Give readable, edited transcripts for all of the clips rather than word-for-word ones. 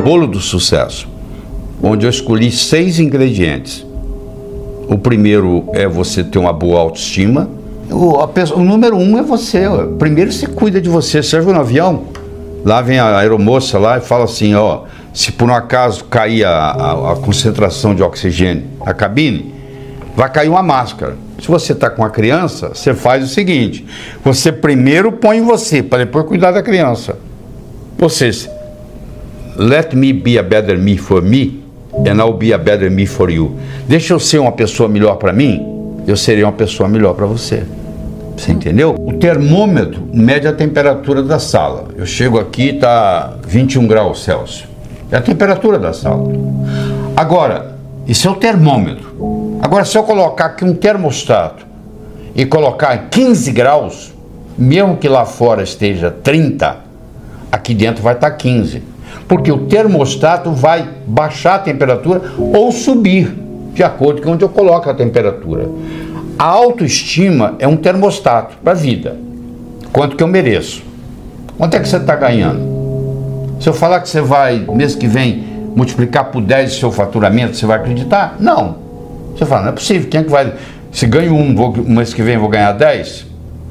bolo do sucesso, onde eu escolhi 6 ingredientes. O primeiro é você ter uma boa autoestima. O número 1 é você. Primeiro você cuida de você. Você viu no avião? Lá vem a aeromoça lá e fala assim, ó, se por um acaso cair a concentração de oxigênio na cabine, vai cair uma máscara. Se você está com a criança, você faz o seguinte, você primeiro põe em você, para depois cuidar da criança. Ou seja, let me be a better me for me, and I'll be a better me for you. Deixa eu ser uma pessoa melhor para mim, eu serei uma pessoa melhor para você. Você entendeu? O termômetro mede a temperatura da sala. Eu chego aqui, está 21 graus Celsius. É a temperatura da sala. Agora, isso é o termômetro. Agora, se eu colocar aqui um termostato e colocar 15 graus, mesmo que lá fora esteja 30, aqui dentro vai estar 15. Porque o termostato vai baixar a temperatura ou subir, de acordo com onde eu coloco a temperatura. A autoestima é um termostato para a vida. Quanto que eu mereço? Quanto é que você está ganhando? Se eu falar que você vai, mês que vem, multiplicar por 10 o seu faturamento, você vai acreditar? Não. Você fala, não é possível. Quem é que vai... Se ganho 1, mês que vem eu vou ganhar 10?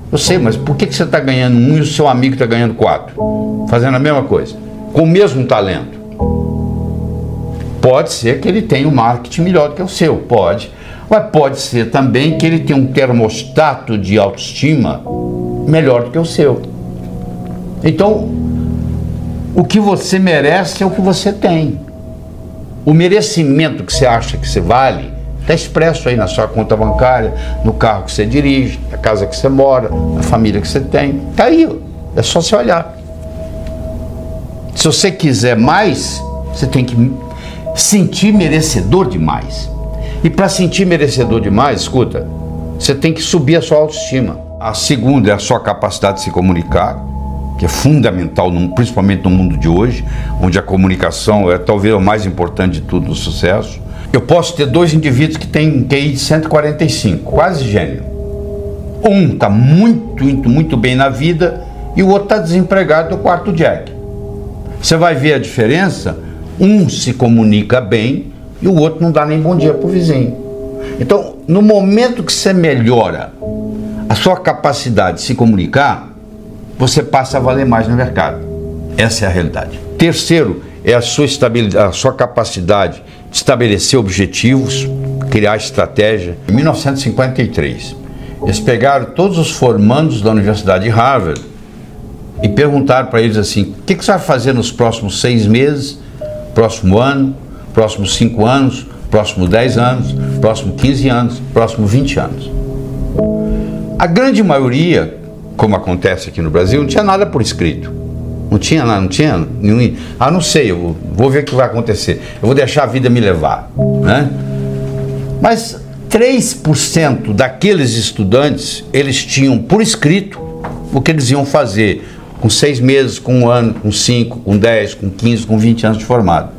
Eu sei, mas por que você está ganhando 1 e o seu amigo está ganhando 4? Fazendo a mesma coisa. Com o mesmo talento. Pode ser que ele tenha um marketing melhor do que o seu. Pode. Mas pode ser também que ele tenha um termostato de autoestima melhor do que o seu. Então, o que você merece é o que você tem. O merecimento que você acha que você vale está expresso aí na sua conta bancária, no carro que você dirige, na casa que você mora, na família que você tem. Está aí, é só você olhar. Se você quiser mais, você tem que sentir merecedor de mais. E para sentir merecedor demais, escuta, você tem que subir a sua autoestima. A segunda é a sua capacidade de se comunicar, que é fundamental, principalmente no mundo de hoje, onde a comunicação é talvez o mais importante de tudo no sucesso. Eu posso ter 2 indivíduos que têm um QI de 145, quase gênio. Um está muito bem na vida e o outro está desempregado no quarto Jack. Você vai ver a diferença, um se comunica bem e o outro não dá nem bom dia para o vizinho. Então, no momento que você melhora a sua capacidade de se comunicar, você passa a valer mais no mercado. Essa é a realidade. Terceiro, é a sua estabilidade, a sua capacidade de estabelecer objetivos, criar estratégia. Em 1953, eles pegaram todos os formandos da Universidade de Harvard e perguntaram para eles assim, o que você vai fazer nos próximos 6 meses, próximo ano, próximos 5 anos, próximos 10 anos, próximos 15 anos, próximos 20 anos. A grande maioria, como acontece aqui no Brasil, não tinha nada por escrito. Não tinha nada, não tinha nenhum... Ah, não sei, eu vou ver o que vai acontecer. Eu vou deixar a vida me levar, né? Mas 3% daqueles estudantes, eles tinham por escrito o que eles iam fazer com 6 meses, com 1 ano, com 5, com 10, com 15, com 20 anos de formado.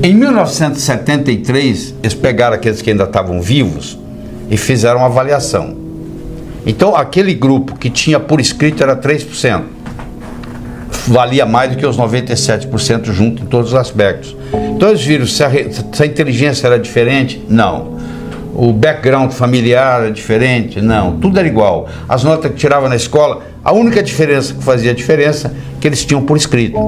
Em 1973, eles pegaram aqueles que ainda estavam vivos e fizeram uma avaliação. Então, aquele grupo que tinha por escrito era 3%. Valia mais do que os 97% junto em todos os aspectos. Então, eles viram se a inteligência era diferente? Não. O background familiar era diferente? Não. Tudo era igual. As notas que tiravam na escola, a única diferença que fazia a diferença é que eles tinham por escrito.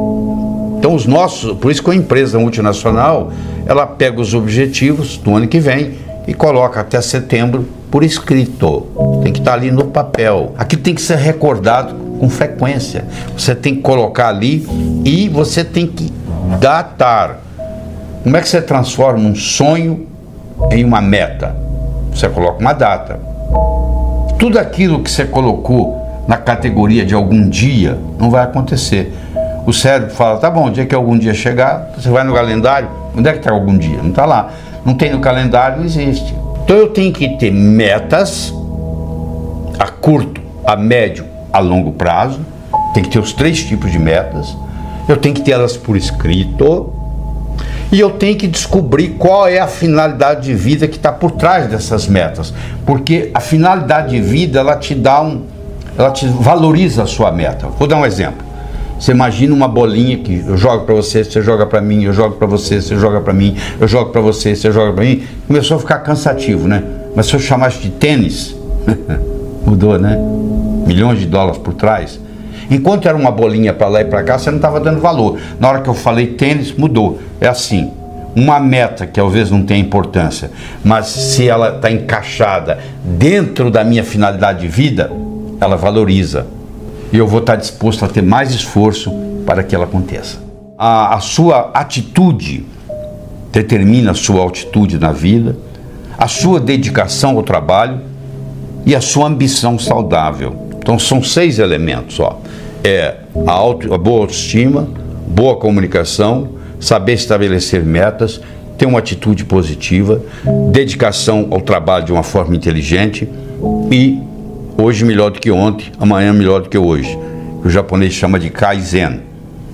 Então os nossos, por isso que a empresa multinacional, ela pega os objetivos do ano que vem e coloca até setembro por escrito. Tem que estar ali no papel. Aquilo tem que ser recordado com frequência. Você tem que colocar ali e você tem que datar. Como é que você transforma um sonho em uma meta? Você coloca uma data. Tudo aquilo que você colocou na categoria de algum dia não vai acontecer. O cérebro fala, tá bom, o dia que algum dia chegar, você vai no calendário, onde é que está algum dia? Não está lá. Não tem no calendário, não existe. Então eu tenho que ter metas a curto, a médio, a longo prazo. Tem que ter os 3 tipos de metas. Eu tenho que ter elas por escrito. E eu tenho que descobrir qual é a finalidade de vida que está por trás dessas metas. Porque a finalidade de vida, ela te valoriza a sua meta. Vou dar um exemplo. Você imagina uma bolinha que eu jogo para você, você joga para mim, eu jogo para você, você joga para mim, eu jogo para você, você joga para mim. Começou a ficar cansativo, né? Mas se eu chamasse de tênis, mudou, né? Milhões de dólares por trás. Enquanto era uma bolinha para lá e para cá, você não estava dando valor. Na hora que eu falei tênis, mudou. É assim, uma meta que talvez não tenha importância, mas se ela está encaixada dentro da minha finalidade de vida, ela valoriza. E eu vou estar disposto a ter mais esforço para que ela aconteça. A sua atitude determina a sua altitude na vida, a sua dedicação ao trabalho e a sua ambição saudável. Então são 6 elementos, ó. A boa autoestima, boa comunicação, saber estabelecer metas, ter uma atitude positiva, dedicação ao trabalho de uma forma inteligente e hoje melhor do que ontem, amanhã melhor do que hoje. O japonês chama de Kaizen,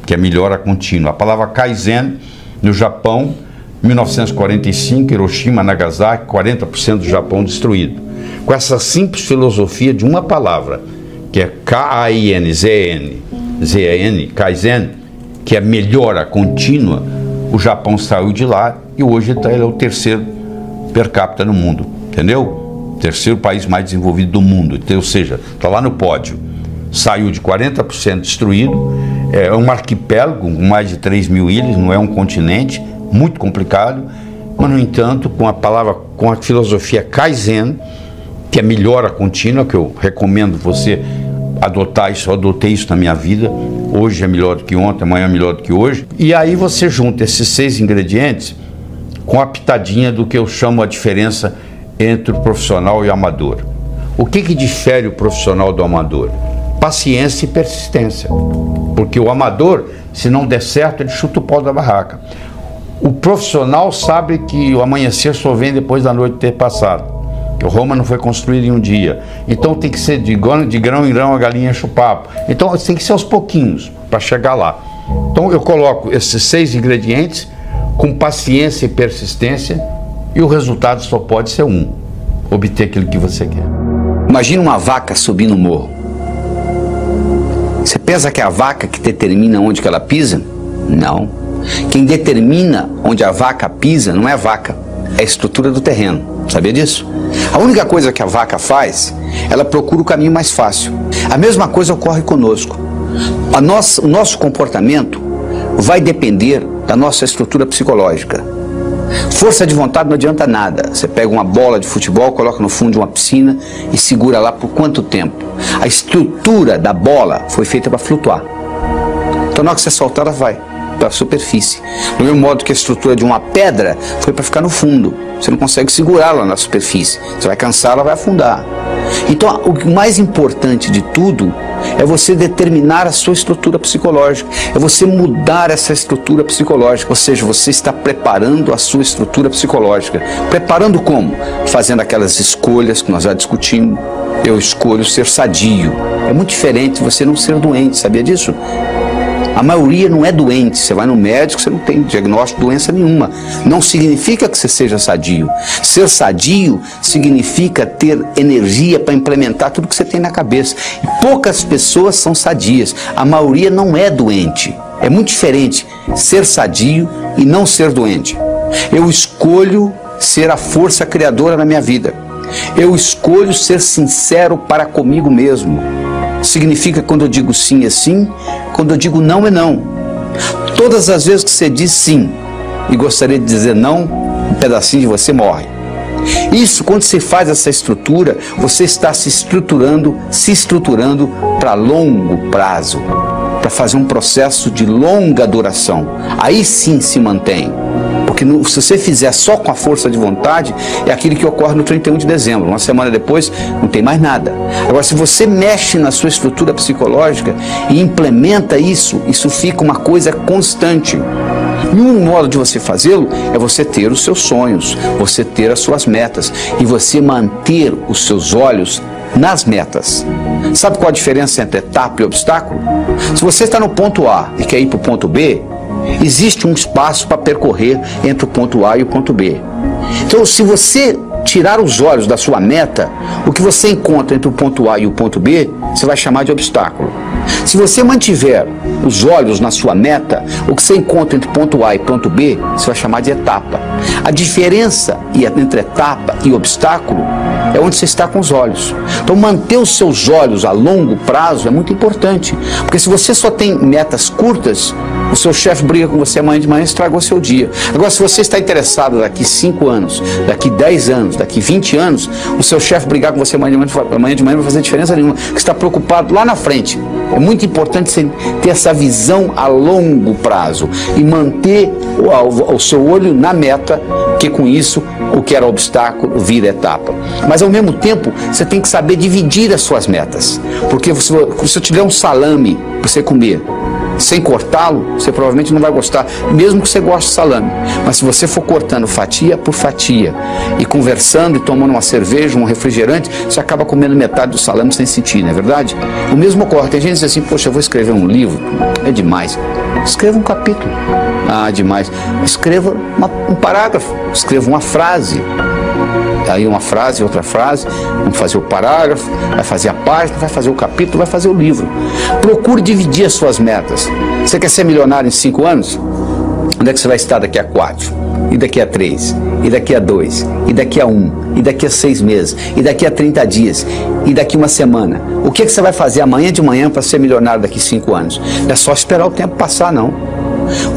que é melhora contínua. A palavra Kaizen, no Japão, 1945, Hiroshima, Nagasaki, 40% do Japão destruído. Com essa simples filosofia de uma palavra, que é K-A-I-N-Z-E-N, Kaizen, que é melhora contínua, o Japão saiu de lá e hoje ele é o 3º per capita no mundo, entendeu? 3º país mais desenvolvido do mundo, ou seja, está lá no pódio. Saiu de 40% destruído, é um arquipélago com mais de 3.000 ilhas, não é um continente, muito complicado, mas no entanto, com a filosofia Kaizen, que é melhora contínua, que eu recomendo você adotar isso, eu adotei isso na minha vida, hoje é melhor do que ontem, amanhã é melhor do que hoje, e aí você junta esses 6 ingredientes com a pitadinha do que eu chamo a diferença entre o profissional e o amador. O que difere o profissional do amador? Paciência e persistência, porque o amador, se não der certo, ele chuta o pau da barraca. O profissional sabe que o amanhecer só vem depois da noite ter passado. Que Roma não foi construída em um dia. Então tem que ser de grão em grão a galinha enche o papo. Então tem que ser aos pouquinhos para chegar lá. Então eu coloco esses 6 ingredientes com paciência e persistência e o resultado só pode ser um: obter aquilo que você quer. Imagina uma vaca subindo um morro. Você pensa que é a vaca que determina onde que ela pisa? Não. Quem determina onde a vaca pisa não é a vaca, é a estrutura do terreno. Sabia disso? A única coisa que a vaca faz, ela procura o caminho mais fácil. A mesma coisa ocorre conosco. O nosso comportamento vai depender da nossa estrutura psicológica. Força de vontade não adianta nada. Você pega uma bola de futebol, coloca no fundo de uma piscina e segura lá por quanto tempo? A estrutura da bola foi feita para flutuar. Então na hora que você soltar, ela vai para a superfície. Do mesmo modo que a estrutura de uma pedra foi para ficar no fundo. Você não consegue segurá-la na superfície. Você vai cansar, ela vai afundar. Então, o mais importante de tudo é você determinar a sua estrutura psicológica. É você mudar essa estrutura psicológica. Ou seja, você está preparando a sua estrutura psicológica. Preparando como? Fazendo aquelas escolhas que nós já discutimos. Eu escolho ser sadio. É muito diferente de você não ser doente. Sabia disso? A maioria não é doente. Você vai no médico, você não tem diagnóstico de doença nenhuma. Não significa que você seja sadio. Ser sadio significa ter energia para implementar tudo que você tem na cabeça. E poucas pessoas são sadias. A maioria não é doente. É muito diferente ser sadio e não ser doente. Eu escolho ser a força criadora na minha vida. Eu escolho ser sincero para comigo mesmo. Significa quando eu digo sim é sim, quando eu digo não é não. Todas as vezes que você diz sim e gostaria de dizer não, um pedacinho de você morre. Isso, quando você faz essa estrutura, você está se estruturando para longo prazo, para fazer um processo de longa duração. Aí sim se mantém. Porque se você fizer só com a força de vontade, é aquilo que ocorre no 31 de dezembro. Uma semana depois, não tem mais nada. Agora, se você mexe na sua estrutura psicológica e implementa isso, isso fica uma coisa constante. E um modo de você fazê-lo é você ter os seus sonhos, você ter as suas metas e você manter os seus olhos nas metas. Sabe qual a diferença entre etapa e obstáculo? Se você está no ponto A e quer ir para o ponto B, existe um espaço para percorrer entre o ponto A e o ponto B. Então, se você tirar os olhos da sua meta, o que você encontra entre o ponto A e o ponto B, você vai chamar de obstáculo. Se você mantiver os olhos na sua meta, o que você encontra entre ponto A e ponto B, você vai chamar de etapa. A diferença entre etapa e obstáculo é onde você está com os olhos. Então, manter os seus olhos a longo prazo é muito importante, porque se você só tem metas curtas, o seu chefe briga com você amanhã de manhã e estragou seu dia. Agora, se você está interessado daqui 5 anos, daqui 10 anos, daqui 20 anos, o seu chefe brigar com você amanhã de manhã não vai fazer diferença nenhuma, porque você está preocupado lá na frente. É muito importante você ter essa visão a longo prazo e manter o seu olho na meta, que com isso o que era obstáculo vira etapa. Mas ao mesmo tempo, você tem que saber dividir as suas metas, porque se eu te der um salame para você comer, sem cortá-lo, você provavelmente não vai gostar, mesmo que você goste de salame. Mas se você for cortando fatia por fatia e conversando e tomando uma cerveja, um refrigerante, você acaba comendo metade do salame sem sentir, não é verdade? O mesmo ocorre. Tem gente que diz assim, poxa, eu vou escrever um livro, é demais. Escreva um capítulo. Ah, demais. Escreva um parágrafo, escreva uma frase. Aí uma frase, outra frase, vamos fazer o parágrafo, vai fazer a página, vai fazer o capítulo, vai fazer o livro. Procure dividir as suas metas. Você quer ser milionário em 5 anos? Onde é que você vai estar daqui a 4? E daqui a 3? E daqui a 2? E daqui a 1? E daqui a 6 meses? E daqui a 30 dias? E daqui a uma semana? O que você vai fazer amanhã de manhã para ser milionário daqui a 5 anos? Não é só esperar o tempo passar, não.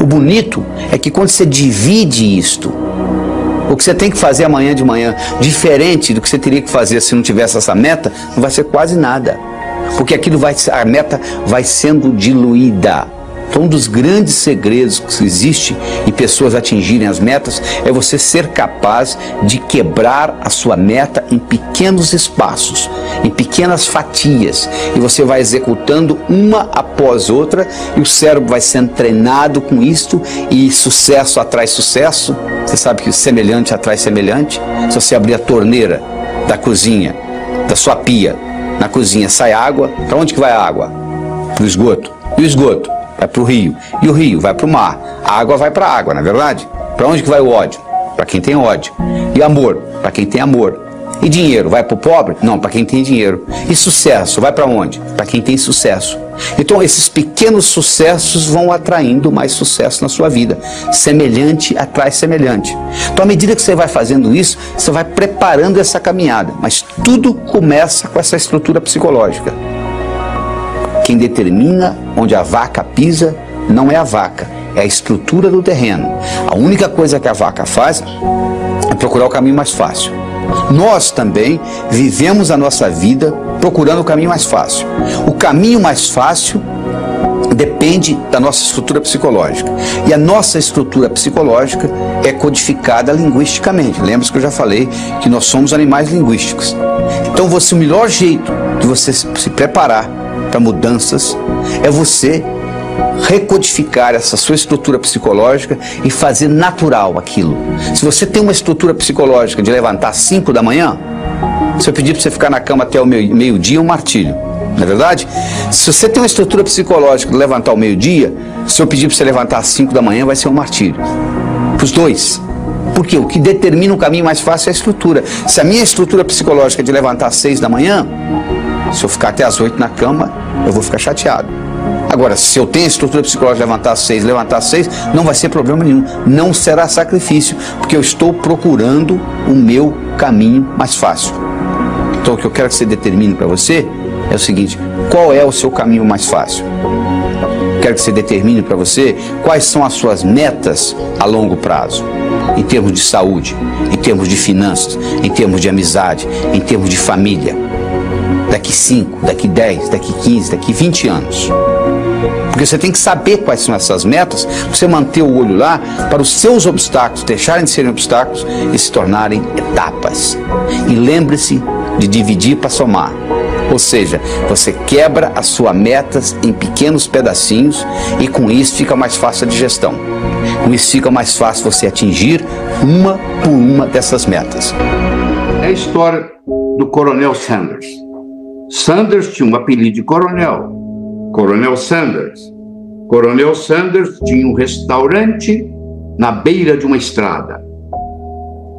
O bonito é que quando você divide isto, o que você tem que fazer amanhã de manhã, diferente do que você teria que fazer se não tivesse essa meta, não vai ser quase nada. Porque a meta vai sendo diluída. Então, um dos grandes segredos que existe em pessoas atingirem as metas é você ser capaz de quebrar a sua meta em pequenos espaços, em pequenas fatias, e você vai executando uma após outra e o cérebro vai sendo treinado com isto, e sucesso atrai sucesso. Você sabe que semelhante atrai semelhante. Se você abrir a torneira da cozinha, da sua pia, na cozinha sai água, para onde que vai a água? Para o esgoto. E o esgoto vai para o rio. E o rio vai para o mar. A água vai para a água, não é verdade? Para onde que vai o ódio? Para quem tem ódio. E amor? Para quem tem amor. E dinheiro? Vai para o pobre? Não, para quem tem dinheiro. E sucesso? Vai para onde? Para quem tem sucesso. Então esses pequenos sucessos vão atraindo mais sucesso na sua vida. Semelhante atrai semelhante. Então à medida que você vai fazendo isso, você vai preparando essa caminhada. Mas tudo começa com essa estrutura psicológica. Quem determina onde a vaca pisa não é a vaca, é a estrutura do terreno. A única coisa que a vaca faz é procurar o caminho mais fácil. Nós também vivemos a nossa vida procurando o caminho mais fácil. O caminho mais fácil depende da nossa estrutura psicológica. E a nossa estrutura psicológica é codificada linguisticamente. Lembra que eu já falei que nós somos animais linguísticos. Então o melhor jeito de você se preparar para mudanças é você recodificar essa sua estrutura psicológica e fazer natural aquilo. Se você tem uma estrutura psicológica de levantar às 5 da manhã, se eu pedir para você ficar na cama até o meio-dia, é um martírio. Não é verdade? Se você tem uma estrutura psicológica de levantar ao meio-dia, se eu pedir para você levantar às 5 da manhã, vai ser um martírio. Para os dois. Porque o que determina o caminho mais fácil é a estrutura. Se a minha estrutura psicológica é de levantar às 6 da manhã, se eu ficar até às 8 na cama, eu vou ficar chateado. Agora, se eu tenho a estrutura psicológica de levantar às 6, não vai ser problema nenhum. Não será sacrifício, porque eu estou procurando o meu caminho mais fácil. Então, o que eu quero que você determine para você é o seguinte: qual é o seu caminho mais fácil? Quero que você determine para você quais são as suas metas a longo prazo, em termos de saúde, em termos de finanças, em termos de amizade, em termos de família. Daqui 5, daqui 10, daqui 15, daqui 20 anos. Porque você tem que saber quais são essas metas, para você manter o olho lá, para os seus obstáculos deixarem de serem obstáculos e se tornarem etapas. E lembre-se de dividir para somar. Ou seja, você quebra as suas metas em pequenos pedacinhos e com isso fica mais fácil a digestão. Com isso fica mais fácil você atingir uma por uma dessas metas. É a história do Coronel Sanders. Sanders tinha um apelido de coronel, Coronel Sanders. Coronel Sanders tinha um restaurante na beira de uma estrada.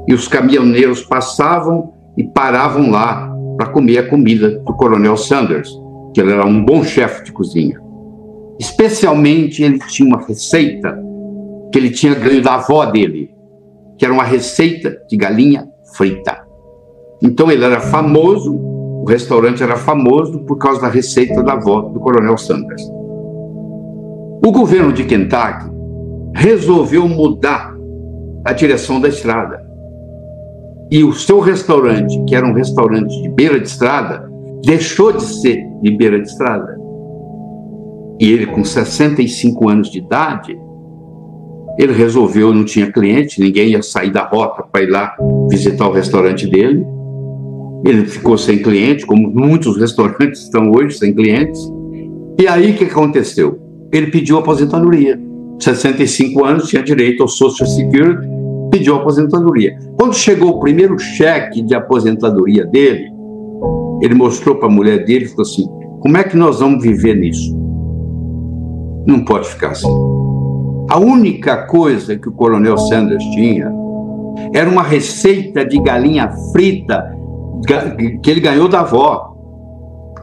E os caminhoneiros passavam e paravam lá para comer a comida do Coronel Sanders, porque ele era um bom chefe de cozinha. Especialmente ele tinha uma receita que ele tinha ganho da avó dele, que era uma receita de galinha frita. Então ele era famoso, o restaurante era famoso por causa da receita da avó do Coronel Sanders. O governo de Kentucky resolveu mudar a direção da estrada. E o seu restaurante, que era um restaurante de beira de estrada, deixou de ser de beira de estrada. E ele, com 65 anos de idade, ele resolveu, não tinha cliente, ninguém ia sair da rota para ir lá visitar o restaurante dele. Ele ficou sem cliente, como muitos restaurantes estão hoje sem clientes. E aí o que aconteceu? Ele pediu aposentadoria. 65 anos, tinha direito ao Social Security, pediu aposentadoria. Quando chegou o primeiro cheque de aposentadoria dele, ele mostrou para a mulher dele e falou assim: como é que nós vamos viver nisso? Não pode ficar assim. A única coisa que o Coronel Sanders tinha era uma receita de galinha frita que ele ganhou da avó.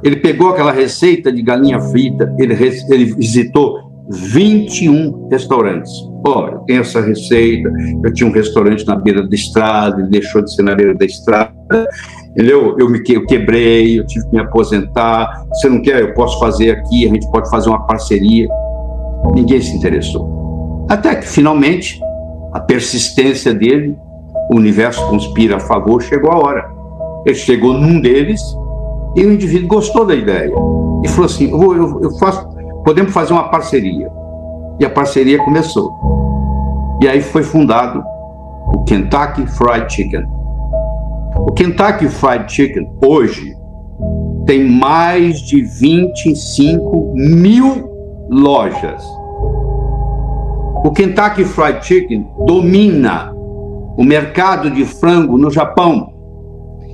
Ele pegou aquela receita de galinha frita, ele visitou 21 restaurantes. Olha, eu tenho essa receita, eu tinha um restaurante na beira da estrada, ele deixou de ser na beira da estrada, entendeu? Eu quebrei, eu tive que me aposentar. Você não quer? Eu posso fazer aqui, a gente pode fazer uma parceria. Ninguém se interessou. Até que, finalmente, a persistência dele, o universo conspira a favor, chegou a hora. Ele chegou num deles e o indivíduo gostou da ideia. E falou assim: podemos fazer uma parceria. E a parceria começou. E aí foi fundado o Kentucky Fried Chicken. O Kentucky Fried Chicken, hoje, tem mais de 25 mil lojas. O Kentucky Fried Chicken domina o mercado de frango no Japão.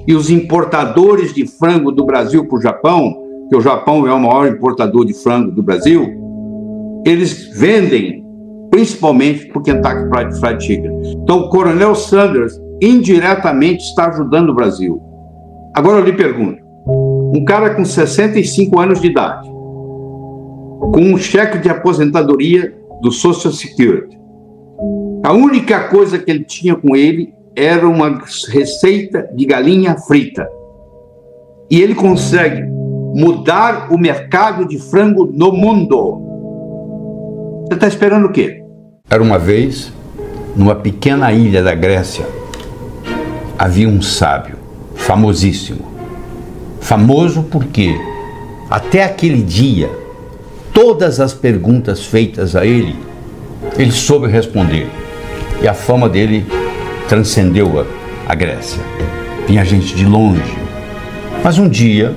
E os importadores de frango do Brasil para o Japão, que o Japão é o maior importador de frango do Brasil, eles vendem principalmente para o Kentucky Fried Chicken. Então, o Coronel Sanders indiretamente está ajudando o Brasil. Agora eu lhe pergunto, um cara com 65 anos de idade, com um cheque de aposentadoria do Social Security, a única coisa que ele tinha com ele era uma receita de galinha frita. E ele consegue mudar o mercado de frango no mundo. Você está esperando o quê? Era uma vez, numa pequena ilha da Grécia, havia um sábio, famosíssimo. Famoso porque, até aquele dia, todas as perguntas feitas a ele, ele soube responder. E a fama dele transcendeu a Grécia. Vinha gente de longe. Mas um dia,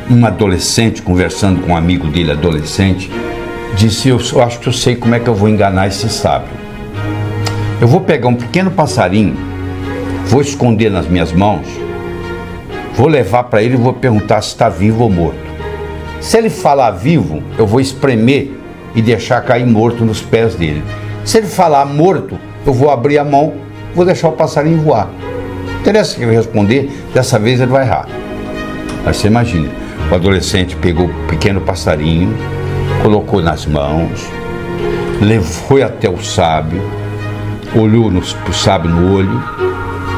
um adolescente, conversando com um amigo dele adolescente, disse: eu acho que eu sei como é que eu vou enganar esse sábio. Eu vou pegar um pequeno passarinho, vou esconder nas minhas mãos, vou levar para ele e vou perguntar se está vivo ou morto. Se ele falar vivo, eu vou espremer e deixar cair morto nos pés dele. Se ele falar morto, eu vou abrir a mão, vou deixar o passarinho voar. Não interessa o que ele responder, dessa vez ele vai errar. Aí você imagina, o adolescente pegou o pequeno passarinho, colocou nas mãos, foi até o sábio, olhou pro sábio no olho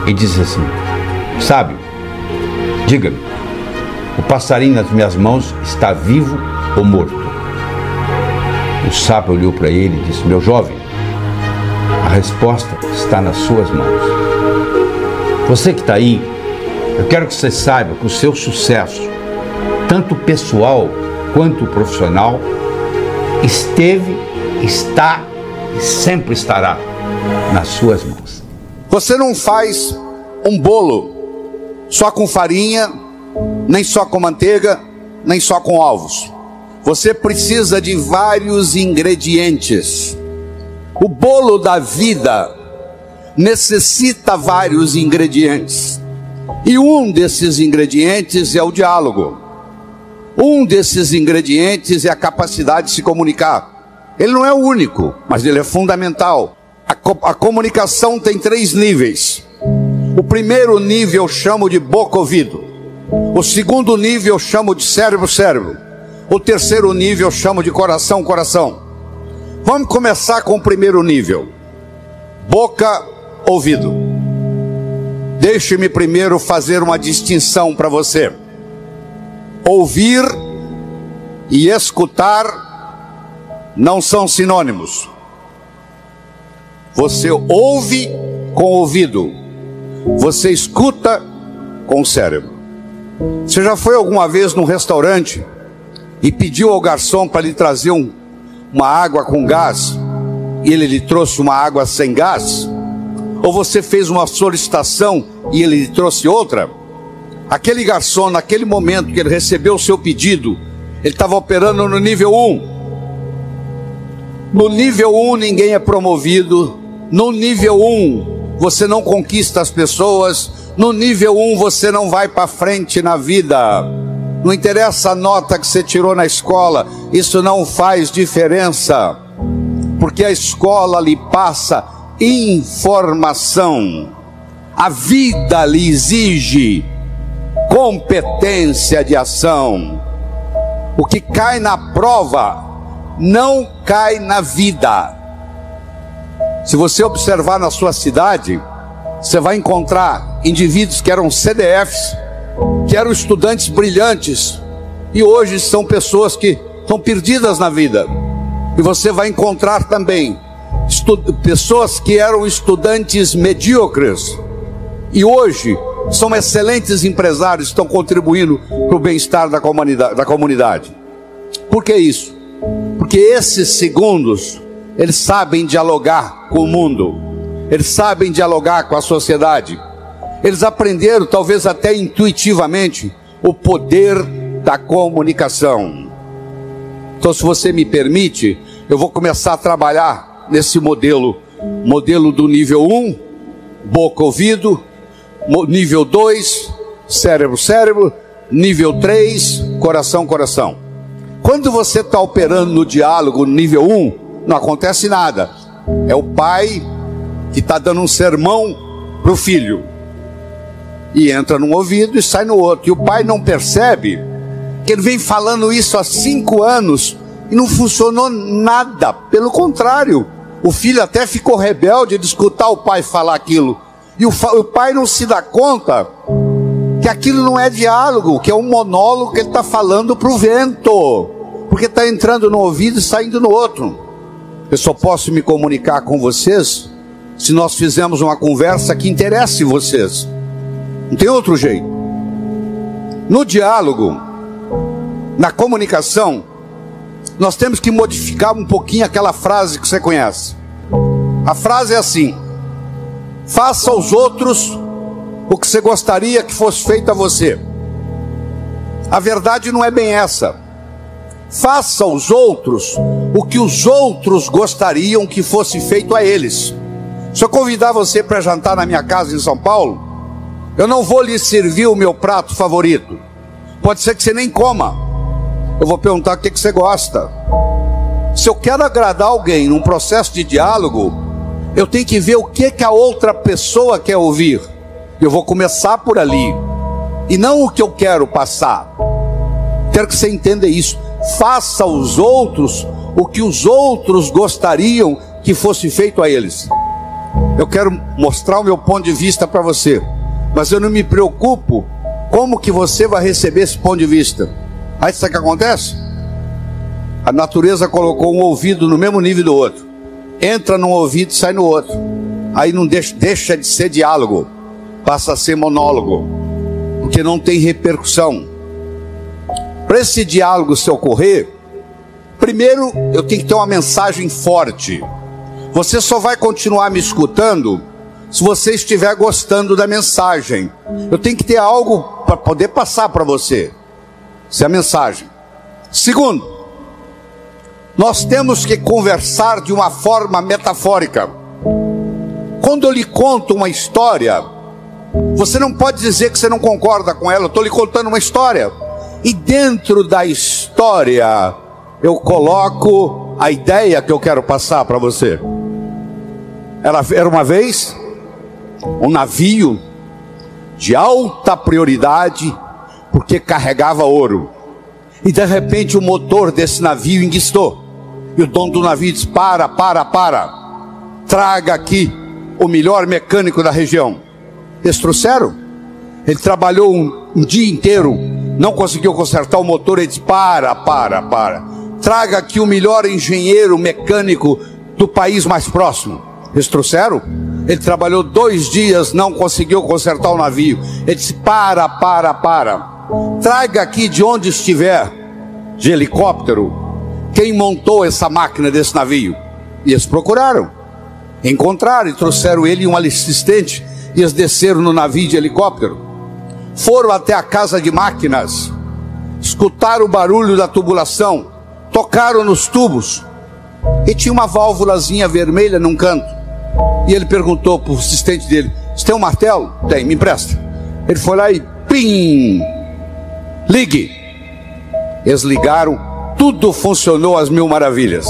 e disse assim: sábio, diga-me, o passarinho nas minhas mãos está vivo ou morto? O sábio olhou para ele e disse: meu jovem, a resposta está nas suas mãos. Você que está aí, eu quero que você saiba que o seu sucesso, tanto pessoal quanto profissional, esteve, está e sempre estará nas suas mãos. Você não faz um bolo só com farinha, nem só com manteiga, nem só com ovos. Você precisa de vários ingredientes. O bolo da vida necessita vários ingredientes. E um desses ingredientes é o diálogo. Um desses ingredientes é a capacidade de se comunicar. Ele não é o único, mas ele é fundamental. A comunicação tem 3 níveis. O primeiro nível eu chamo de boca-ouvido. O segundo nível eu chamo de cérebro. O terceiro nível eu chamo de coração. Vamos começar com o primeiro nível. Boca, ouvido. Deixe-me primeiro fazer uma distinção para você. Ouvir e escutar não são sinônimos. Você ouve com o ouvido, você escuta com o cérebro. Você já foi alguma vez num restaurante e pediu ao garçom para lhe trazer uma água com gás e ele lhe trouxe uma água sem gás? Ou você fez uma solicitação e ele lhe trouxe outra? Aquele garçom, naquele momento que ele recebeu o seu pedido, ele estava operando no nível 1. No nível 1 ninguém é promovido. No nível 1 você não conquista as pessoas. No nível 1 você não vai para frente na vida. Não interessa a nota que você tirou na escola, isso não faz diferença, porque a escola lhe passa informação. A vida lhe exige competência de ação. O que cai na prova não cai na vida. Se você observar na sua cidade, você vai encontrar indivíduos que eram CDFs, que eram estudantes brilhantes, e hoje são pessoas que estão perdidas na vida. E você vai encontrar também pessoas que eram estudantes medíocres, e hoje são excelentes empresários, estão contribuindo para o bem-estar da comunidade. Por que isso? Porque esses segundos, eles sabem dialogar com o mundo, eles sabem dialogar com a sociedade, eles aprenderam, talvez até intuitivamente, o poder da comunicação. Então, se você me permite, eu vou começar a trabalhar nesse modelo do nível 1, boca, ouvido, nível 2, cérebro, nível 3, coração. Quando você está operando no diálogo no nível 1, não acontece nada. É o pai que está dando um sermão para o filho, e entra num ouvido e sai no outro, e o pai não percebe que ele vem falando isso há 5 anos e não funcionou nada. Pelo contrário, o filho até ficou rebelde de escutar o pai falar aquilo, e o pai não se dá conta que aquilo não é diálogo, que é um monólogo que ele está falando para o vento, porque está entrando no ouvido e saindo no outro. Eu só posso me comunicar com vocês se nós fizermos uma conversa que interesse vocês. Não tem outro jeito. No diálogo, na comunicação, nós temos que modificar um pouquinho aquela frase que você conhece. A frase é assim: faça aos outros o que você gostaria que fosse feito a você. A verdade não é bem essa. Faça aos outros o que os outros gostariam que fosse feito a eles. Se eu convidar você para jantar na minha casa em São Paulo, eu não vou lhe servir o meu prato favorito. Pode ser que você nem coma. Eu vou perguntar o que você gosta. Se eu quero agradar alguém num processo de diálogo, eu tenho que ver o que a outra pessoa quer ouvir. Eu vou começar por ali, e não o que eu quero passar. Quero que você entenda isso. Faça aos outros o que os outros gostariam que fosse feito a eles. Eu quero mostrar o meu ponto de vista para você, mas eu não me preocupo como que você vai receber esse ponto de vista. Aí sabe o que acontece? A natureza colocou um ouvido no mesmo nível do outro. Entra num ouvido e sai no outro. Aí não deixa de ser diálogo, passa a ser monólogo, porque não tem repercussão. Para esse diálogo se ocorrer, primeiro eu tenho que ter uma mensagem forte. Você só vai continuar me escutando se você estiver gostando da mensagem. Eu tenho que ter algo para poder passar para você. Essa é a mensagem. Segundo, nós temos que conversar de uma forma metafórica. Quando eu lhe conto uma história, você não pode dizer que você não concorda com ela. Eu estou lhe contando uma história, e dentro da história eu coloco a ideia que eu quero passar para você. Era uma vez um navio de alta prioridade, porque carregava ouro. E de repente o motor desse navio enguiçou. E o dono do navio disse: para. Traga aqui o melhor mecânico da região. Eles trouxeram. Ele trabalhou um dia inteiro, não conseguiu consertar o motor. Ele disse: para. Traga aqui o melhor engenheiro mecânico do país mais próximo. Eles trouxeram. Ele trabalhou 2 dias, não conseguiu consertar o navio. Ele disse: para. Traga aqui de onde estiver, de helicóptero, quem montou essa máquina desse navio. E eles procuraram, encontraram e trouxeram ele e um assistente. E eles desceram no navio de helicóptero, foram até a casa de máquinas, escutaram o barulho da tubulação, tocaram nos tubos, e tinha uma válvulazinha vermelha num canto. E ele perguntou para o assistente dele: você tem um martelo? Tem, me empresta. Ele foi lá e pim, ligue. Eles ligaram, tudo funcionou às mil maravilhas.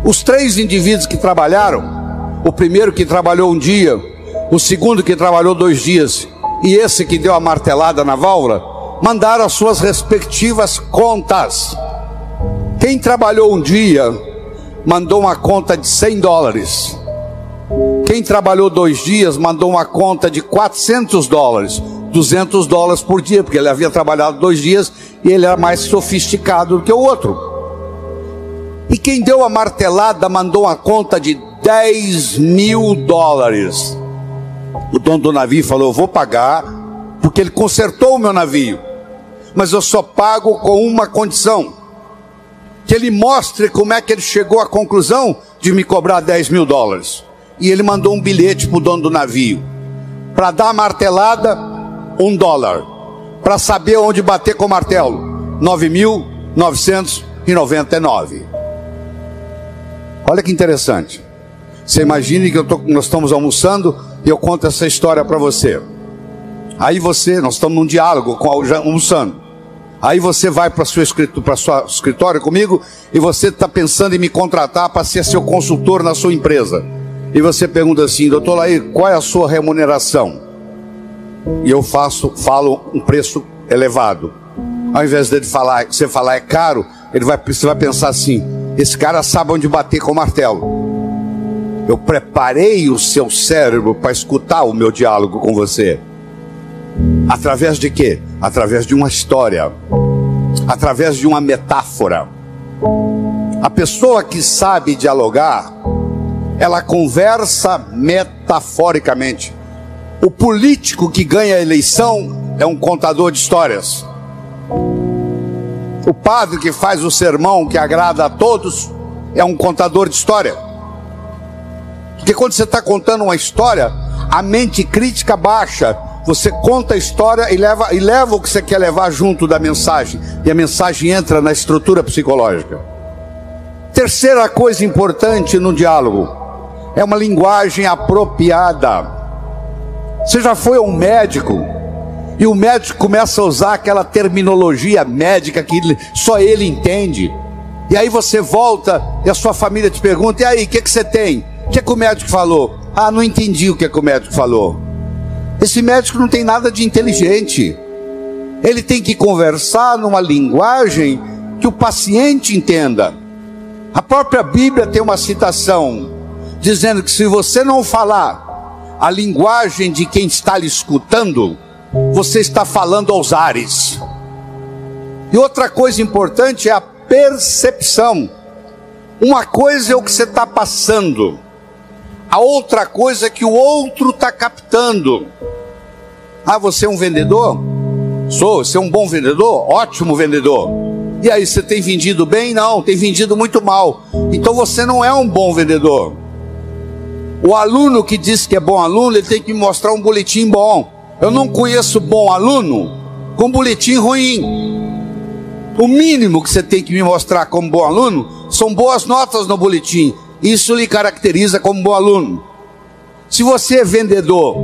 Os 3 indivíduos que trabalharam, o primeiro que trabalhou um dia, o segundo que trabalhou 2 dias, e esse que deu a martelada na válvula, mandaram as suas respectivas contas. Quem trabalhou um dia mandou uma conta de $100. Quem trabalhou 2 dias mandou uma conta de $400, $200 por dia, porque ele havia trabalhado 2 dias e ele era mais sofisticado do que o outro. E quem deu a martelada mandou uma conta de $10.000. O dono do navio falou: eu vou pagar, porque ele consertou o meu navio, mas eu só pago com uma condição: que ele mostre como é que ele chegou à conclusão de me cobrar $10.000. E ele mandou um bilhete para o dono do navio: para dar a martelada, $1, para saber onde bater com o martelo, 9.999. Olha que interessante. Você imagine que nós estamos almoçando e eu conto essa história para você. Aí nós estamos num diálogo, almoçando. Aí você vai para seu escritório comigo e você está pensando em me contratar para ser seu consultor na sua empresa. E você pergunta assim: doutor Lair, qual é a sua remuneração? E eu falo um preço elevado. Ao invés dele você falar é caro, você vai pensar assim: esse cara sabe onde bater com o martelo. Eu preparei o seu cérebro para escutar o meu diálogo com você. Através de quê? Através de uma história, através de uma metáfora. A pessoa que sabe dialogar, ela conversa metaforicamente. O político que ganha a eleição é um contador de histórias. O padre que faz o sermão que agrada a todos é um contador de história. Porque quando você está contando uma história, a mente crítica baixa. Você conta a história e leva o que você quer levar junto da mensagem. E a mensagem entra na estrutura psicológica. Terceira coisa importante no diálogo é uma linguagem apropriada. Você já foi a um médico e o médico começa a usar aquela terminologia médica que só ele entende. E aí você volta e a sua família te pergunta: e aí, o que você tem? O que o médico falou? Ah, não entendi o que o médico falou. Esse médico não tem nada de inteligente. Ele tem que conversar numa linguagem que o paciente entenda. A própria Bíblia tem uma citação dizendo que se você não falar a linguagem de quem está lhe escutando, você está falando aos ares. E outra coisa importante é a percepção. Uma coisa é o que você está passando, a outra coisa é que o outro está captando. Ah, você é um vendedor? Sou. Você é um bom vendedor? Ótimo vendedor. E aí, você tem vendido bem? Não, tem vendido muito mal. Então você não é um bom vendedor. O aluno que diz que é bom aluno, ele tem que me mostrar um boletim bom. Eu não conheço bom aluno com boletim ruim. O mínimo que você tem que me mostrar como bom aluno são boas notas no boletim. Isso lhe caracteriza como bom aluno. Se você é vendedor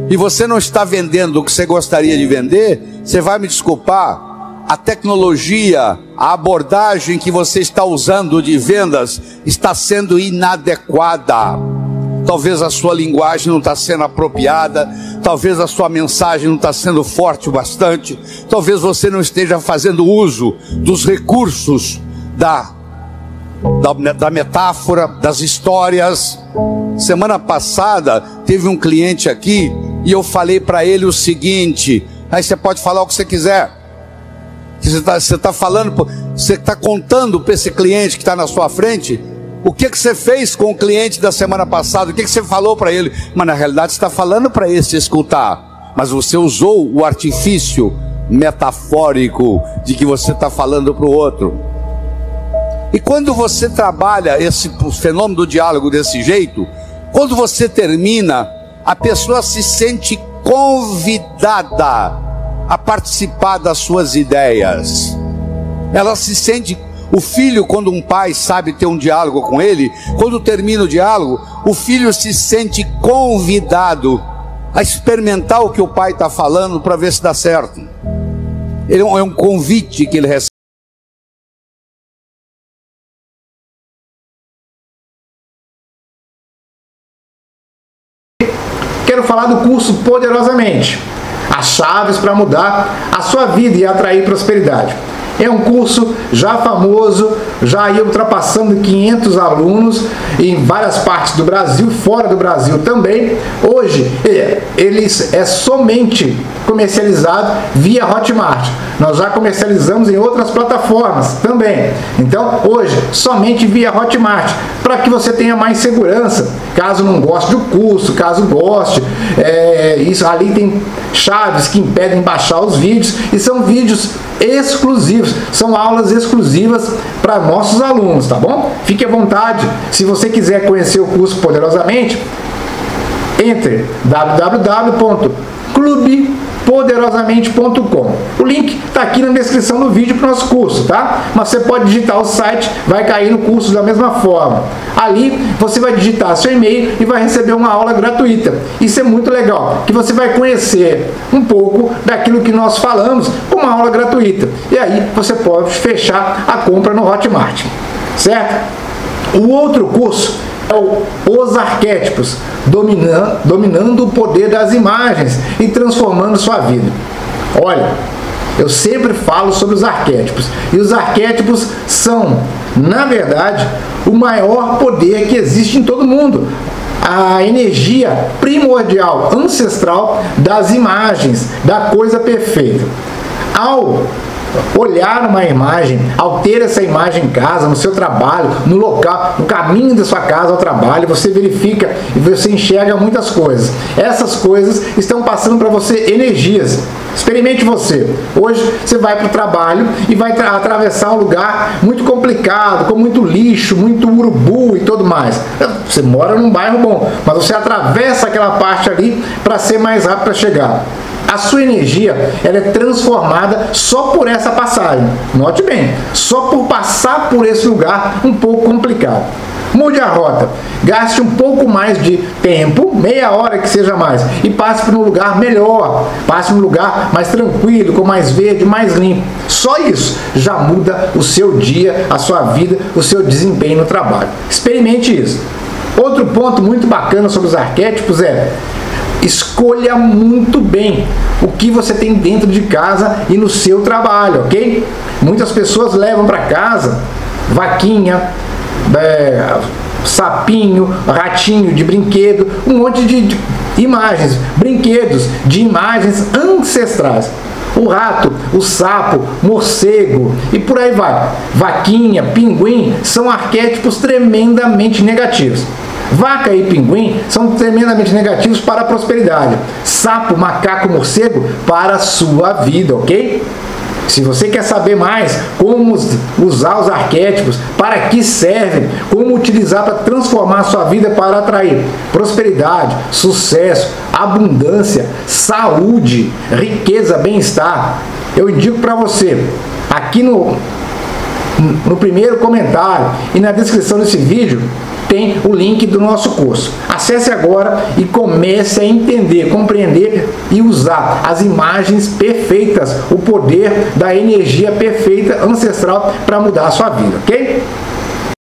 e você não está vendendo o que você gostaria de vender, você vai me desculpar, a tecnologia, a abordagem que você está usando de vendas está sendo inadequada. talvez a sua linguagem não está sendo apropriada, talvez a sua mensagem não está sendo forte o bastante, talvez você não esteja fazendo uso dos recursos da metáfora, das histórias. Semana passada teve um cliente aqui e eu falei para ele o seguinte: aí você pode falar o que você quiser, você está falando, você está contando para esse cliente que está na sua frente o que você fez com o cliente da semana passada, o que você falou para ele, mas na realidade você está falando para esse escutar, mas você usou o artifício metafórico de que você está falando para o outro. E quando você trabalha esse fenômeno do diálogo desse jeito, quando você termina, a pessoa se sente convidada a participar das suas ideias. Ela se sente... O filho, quando um pai sabe ter um diálogo com ele, quando termina o diálogo, o filho se sente convidado a experimentar o que o pai está falando para ver se dá certo. É um convite que ele recebe. Quero falar do curso Poderosamente, as chaves para mudar a sua vida e atrair prosperidade. É um curso já famoso, já ia ultrapassando 500 alunos em várias partes do Brasil, fora do Brasil também. Hoje, ele é somente comercializado via Hotmart. Nós já comercializamos em outras plataformas também. Então, hoje, somente via Hotmart, para que você tenha mais segurança. Caso não goste do curso, caso goste, isso ali tem chaves que impedem baixar os vídeos, e são vídeos exclusivos, são aulas exclusivas para nossos alunos, tá bom? Fique à vontade. Se você quiser conhecer o curso Poderosamente, entre www.clubepoderosamente.com. O link está aqui na descrição do vídeo para o nosso curso, tá? Mas você pode digitar o site, vai cair no curso da mesma forma. Ali você vai digitar seu e-mail e vai receber uma aula gratuita. Isso é muito legal, que você vai conhecer um pouco daquilo que nós falamos com uma aula gratuita. E aí você pode fechar a compra no Hotmart, certo? O outro curso é Os Arquétipos, dominando o poder das imagens e transformando sua vida. Olha, eu sempre falo sobre os arquétipos, e os arquétipos são, na verdade, o maior poder que existe em todo mundo. A energia primordial, ancestral das imagens, da coisa perfeita. Ao olhar uma imagem, ao ter essa imagem em casa, no seu trabalho, no local, no caminho da sua casa ao trabalho, você verifica e você enxerga muitas coisas. Essas coisas estão passando para você energias. Experimente você. Hoje você vai para o trabalho e vai atravessar um lugar muito complicado, com muito lixo, muito urubu e tudo mais. Você mora num bairro bom, mas você atravessa aquela parte ali para ser mais rápido para chegar. A sua energia, ela é transformada só por essa passagem. Note bem, só por passar por esse lugar um pouco complicado. Mude a rota, gaste um pouco mais de tempo, meia hora que seja mais, e passe para um lugar melhor, passe para um lugar mais tranquilo, com mais verde, mais limpo. Só isso já muda o seu dia, a sua vida, o seu desempenho no trabalho. Experimente isso. Outro ponto muito bacana sobre os arquétipos é: escolha muito bem o que você tem dentro de casa e no seu trabalho, ok? Muitas pessoas levam para casa vaquinha, sapinho, ratinho de brinquedo, um monte de imagens, brinquedos de imagens ancestrais. O rato, o sapo, morcego e por aí vai. Vaquinha, pinguim são arquétipos tremendamente negativos. Vaca e pinguim são tremendamente negativos para a prosperidade. Sapo, macaco, morcego para a sua vida, ok? Se você quer saber mais como usar os arquétipos, para que servem, como utilizar para transformar a sua vida para atrair prosperidade, sucesso, abundância, saúde, riqueza, bem-estar, eu indico para você, aqui no primeiro comentário e na descrição desse vídeo, tem o link do nosso curso. Acesse agora e comece a entender, compreender e usar as imagens perfeitas, o poder da energia perfeita ancestral para mudar a sua vida, ok?